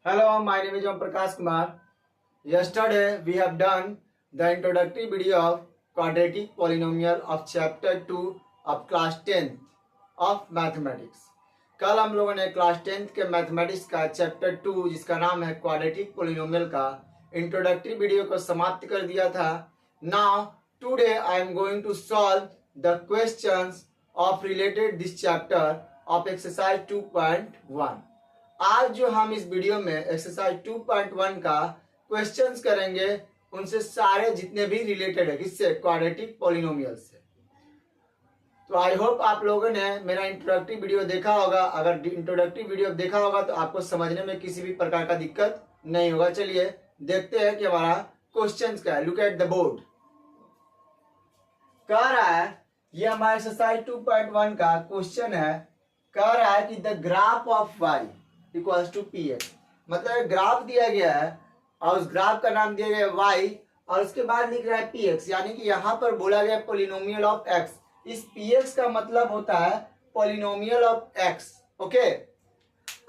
Hello, my name is Om Prakash Kumar. Yesterday we have done the introductory video of quadratic polynomial of chapter 2 of class 10th of mathematics. कल हम लोगों ने class 10th के mathematics का chapter 2 जिसका नाम है quadratic polynomial का इंट्रोडक्टरी वीडियो को समाप्त कर दिया था. Now today I am going to solve the questions of related this chapter of exercise 2.1. आज जो हम इस वीडियो में एक्सरसाइज 2.1 का क्वेश्चंस करेंगे उनसे सारे जितने भी रिलेटेड है किससे, क्वाड्रेटिक पोलिनोमियल से. तो आई होप आप लोगों ने मेरा इंट्रोडक्टरी वीडियो देखा होगा. अगर इंट्रोडक्टरी वीडियो देखा होगा तो आपको समझने में किसी भी प्रकार का दिक्कत नहीं होगा. चलिए देखते हैं कि हमारा क्वेश्चंस क्या है. Look at the board. कह रहा है, ये हमारा एक्सरसाइज 2.1 का क्वेश्चन है. कह रहा है कि the graph of y equals to px. मतलब ग्राफ दिया गया है और उस ग्राफ का नाम दिया गया है y और उसके बाद लिख रहा है px, यानी कि यहाँ पर बोला गया पोलिनोमियल ऑफ x. इस px का मतलब होता है polynomial of x. Okay.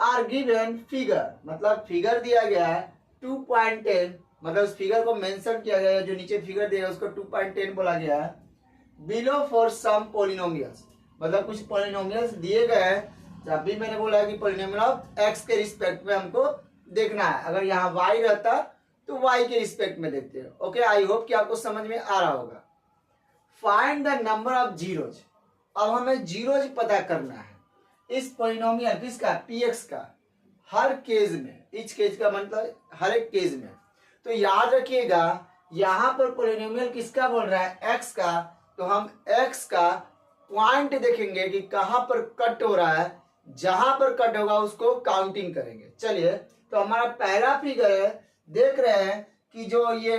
Are given figure, मतलब फिगर दिया गया है 2.10. मतलब उस फिगर को मेंशन किया गया है, जो नीचे फिगर दिया है उसको 2.10 बोला गया है. बिलो फॉर सम पोलिनोमियल्स, मतलब कुछ पोलिनोमियल्स दिए गए हैं. अभी मैंने बोला कि पोलिनोमियल ऑफ x के रिस्पेक्ट में हमको देखना है. अगर यहाँ y रहता तो y के रिस्पेक्ट में देखते हैं. ओके, आई होप कि आपको समझ में आ रहा होगा. Find the number of zeros. अब हमें जीरोज पता करना है इस पोलिनोमियल किसका, px का, हर केस में. इच केस का मतलब हर एक केस में. तो याद रखिएगा यहाँ पर पोलिनोमियल किसका बोल रहा है, x का. तो हम x का पॉइंट देखेंगे कि कहां पर कट हो रहा है. जहां पर कट होगा उसको काउंटिंग करेंगे. चलिए, तो हमारा पहला फिगर है. देख रहे हैं कि जो ये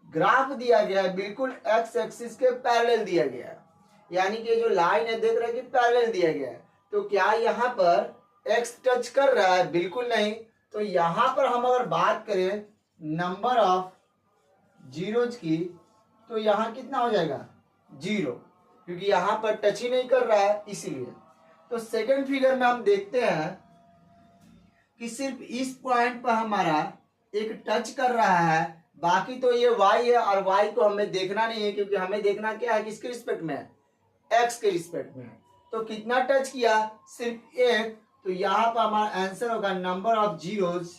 ग्राफ दिया गया है बिल्कुल एक्स एक्सिस के पैरेलल दिया गया है, यानी कि जो लाइन है देख रहे हैं कि पैरेलल दिया गया है. तो क्या यहाँ पर एक्स टच कर रहा है, बिल्कुल नहीं. तो यहाँ पर हम अगर बात करें नंबर ऑफ जीरोज की तो यहाँ कितना हो जाएगा, 0, क्योंकि यहाँ पर टच ही नहीं कर रहा है इसीलिए. तो सेकंड फिगर में हम देखते हैं कि सिर्फ इस पॉइंट पर हमारा एक टच कर रहा है, बाकी तो ये y है और y को हमें देखना नहीं है, क्योंकि हमें देखना क्या है, किसके रिस्पेक्ट में है, x के रिस्पेक्ट में है. तो कितना टच किया, सिर्फ एक. तो यहाँ पर हमारा आंसर होगा number of zeros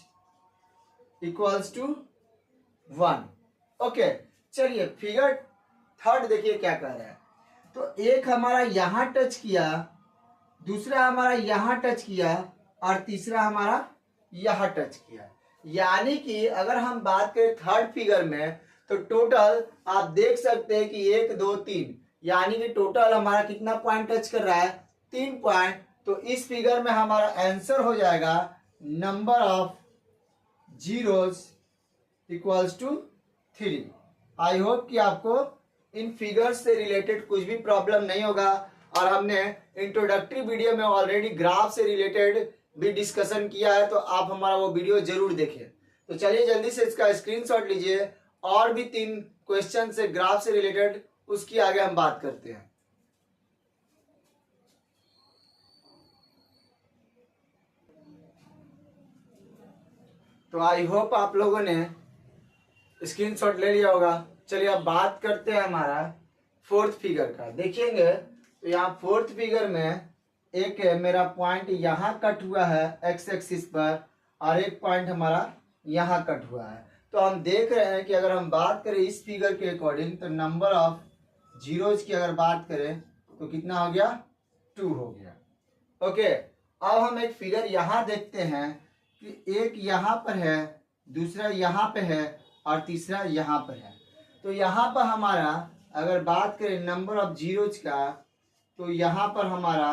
equals to 1. Okay, चलिए फिगर थर्ड देखिए क्या कह रहा है. तो एक हमारा यहाँ टच किया, दूसरा हमारा यहाँ टच किया और तीसरा हमारा यहाँ टच किया. यानी कि अगर हम बात करें थर्ड फिगर में तो टोटल आप देख सकते हैं कि 1 2 3, यानी कि टोटल हमारा कितना पॉइंट टच कर रहा है, 3 पॉइंट. तो इस फिगर में हमारा आंसर हो जाएगा number of zeros equals to 3. I hope कि आपको इन फिगर्स से रिलेटेड कुछ भी प्रॉब्लम नहीं होगा. और हमने इंट्रोडक्टरी वीडियो में ऑलरेडी ग्राफ से रिलेटेड भी डिस्कशन किया है, तो आप हमारा वो वीडियो जरूर देखें. तो चलिए जल्दी से इसका स्क्रीनशॉट लीजिए. और भी 3 क्वेश्चन से ग्राफ से रिलेटेड, उसकी आगे हम बात करते हैं. तो आई होप आप लोगों ने स्क्रीनशॉट ले लिया होगा. चलिए अब बात करते हैं हमारा फोर्थ फिगर का. देखेंगे तो यहाँ फोर्थ फिगर में एक मेरा पॉइंट यहाँ कट हुआ है एक्स एक्सिस पर और एक पॉइंट हमारा यहाँ कट हुआ है. तो हम देख रहे हैं कि अगर हम बात करें इस फिगर के अकॉर्डिंग तो नंबर ऑफ जीरोज की अगर बात करें तो कितना हो गया, 2 हो गया. ओके, अब हम एक फिगर यहाँ देखते हैं कि एक यहाँ पर है, दूसरा यहाँ पे है और तीसरा यहाँ पर है. तो यहाँ पर हमारा अगर बात करें नंबर ऑफ जीरोज का तो यहाँ पर हमारा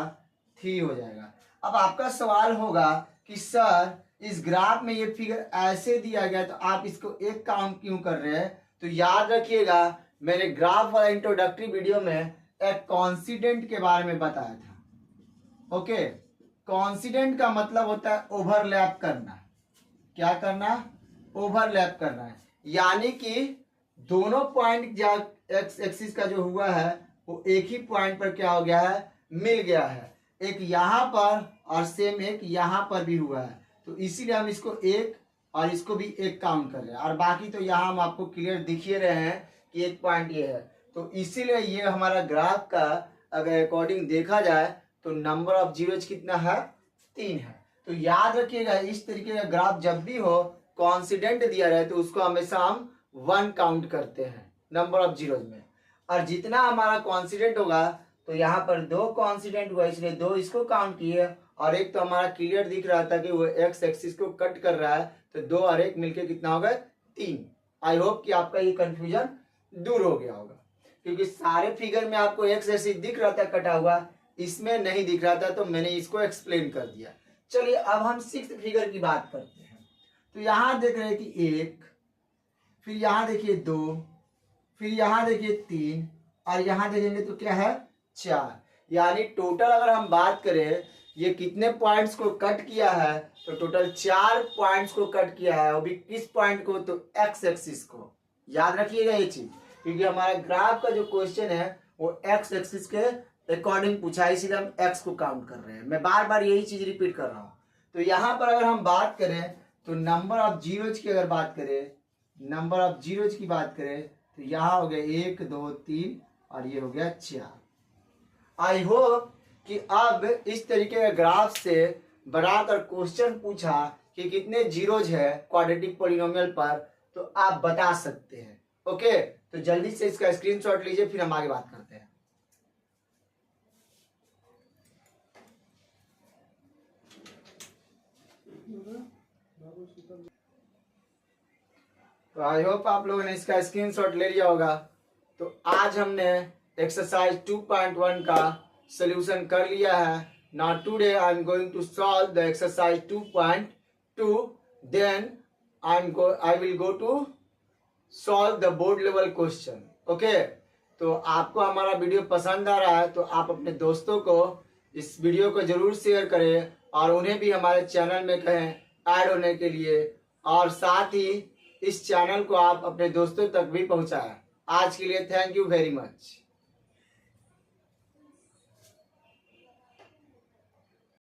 3 हो जाएगा. अब आपका सवाल होगा कि सर इस ग्राफ में ये फिगर ऐसे दिया गया तो आप इसको एक काउंट क्यों कर रहे हैं. तो याद रखिएगा मैंने ग्राफ वाला इंट्रोडक्टरी वीडियो में एक कॉन्सिडेंट के बारे में बताया था. ओके, कॉन्सिडेंट का मतलब होता है ओवरलैप करना. क्या करना, ओवरलैप करना है. यानी कि दोनों पॉइंट एक्स एक्सिस का जो हुआ है वो एक ही पॉइंट पर क्या हो गया है, मिल गया है. एक यहाँ पर और सेम एक यहाँ पर भी हुआ है. तो इसीलिए हम इसको एक और इसको भी 1 काउंट कर रहे हैं, और बाकी तो यहाँ हम आपको क्लियर दिख ही रहे हैं कि 1 पॉइंट ये है। तो इसीलिए ये हमारा ग्राफ का अगर अकॉर्डिंग देखा जाए तो नंबर ऑफ जीरोज कितना है, 3 है। तो याद रखिएगा इस तरीके का ग्राफ जब भी हो कॉन्सिडेंट दिया रहे तो उसको हमेशा हम 1 काउंट करते हैं नंबर ऑफ जीरोज में, और जितना हमारा कॉन्सिडेंट होगा तो यहाँ पर 2 कॉन्सिडेंट हुआ इसलिए 2 इसको काउंट किए, और एक तो हमारा क्लियर दिख रहा था कि वो एक्स एक्सिस को कट कर रहा है, तो 2 और 1 मिलके कितना होगा, 3। आई होप कि आपका ये कंफ्यूजन दूर हो गया होगा, क्योंकि सारे फिगर में आपको एक्स एक्सिस दिख रहा था कटा हुआ, इसमें नहीं दिख रहा था, तो मैंने इसको एक्सप्लेन कर दिया। चलिए अब हम 6th फिगर की बात करते हैं। तो यहाँ देख रहे हैं कि 1, फिर यहाँ देखिए 2, फिर यहाँ देखिए 3, और यहाँ देखेंगे तो क्या है, 4। यानी टोटल अगर हम बात करें ये कितने पॉइंट्स को कट किया है, तो टोटल 4 पॉइंट्स को कट किया है, वो भी किस पॉइंट को, तो एक्स एक्सिस को। याद रखिएगा ये चीज, क्योंकि हमारा ग्राफ का जो क्वेश्चन है वो एक्स एक्सिस के अकॉर्डिंग पूछा है, इसीलिए हम एक्स को काउंट कर रहे हैं। मैं बार बार यही चीज रिपीट कर रहा हूँ। तो यहाँ पर अगर हम बात करें तो नंबर ऑफ जीरोज की अगर बात करें, नंबर ऑफ जीरोज की बात करें तो यहाँ हो गया 1 2 3 और ये हो गया 4। आई होप कि अब इस तरीके के ग्राफ से बनाकर क्वेश्चन पूछा कि कितने जीरोज है क्वाड्रेटिक पॉलिनोमियल पर, तो आप बता सकते हैं। ओके, तो जल्दी से इसका स्क्रीनशॉट लीजिए, फिर हम आगे बात करते हैं। तो आई होप आप लोगों ने इसका स्क्रीनशॉट ले लिया होगा। तो आज हमने एक्सरसाइज 2.1 का सॉल्यूशन कर लिया है। Now today I am going to solve the exercise 2.2, then I will go to solve the board level question. Okay, तो आपको हमारा वीडियो पसंद आ रहा है तो आप अपने दोस्तों को इस वीडियो को जरूर शेयर करें, और उन्हें भी हमारे चैनल में कहें ऐड होने के लिए, और साथ ही इस चैनल को आप अपने दोस्तों तक भी पहुंचाएं। आज के लिए थैंक यू वेरी मच।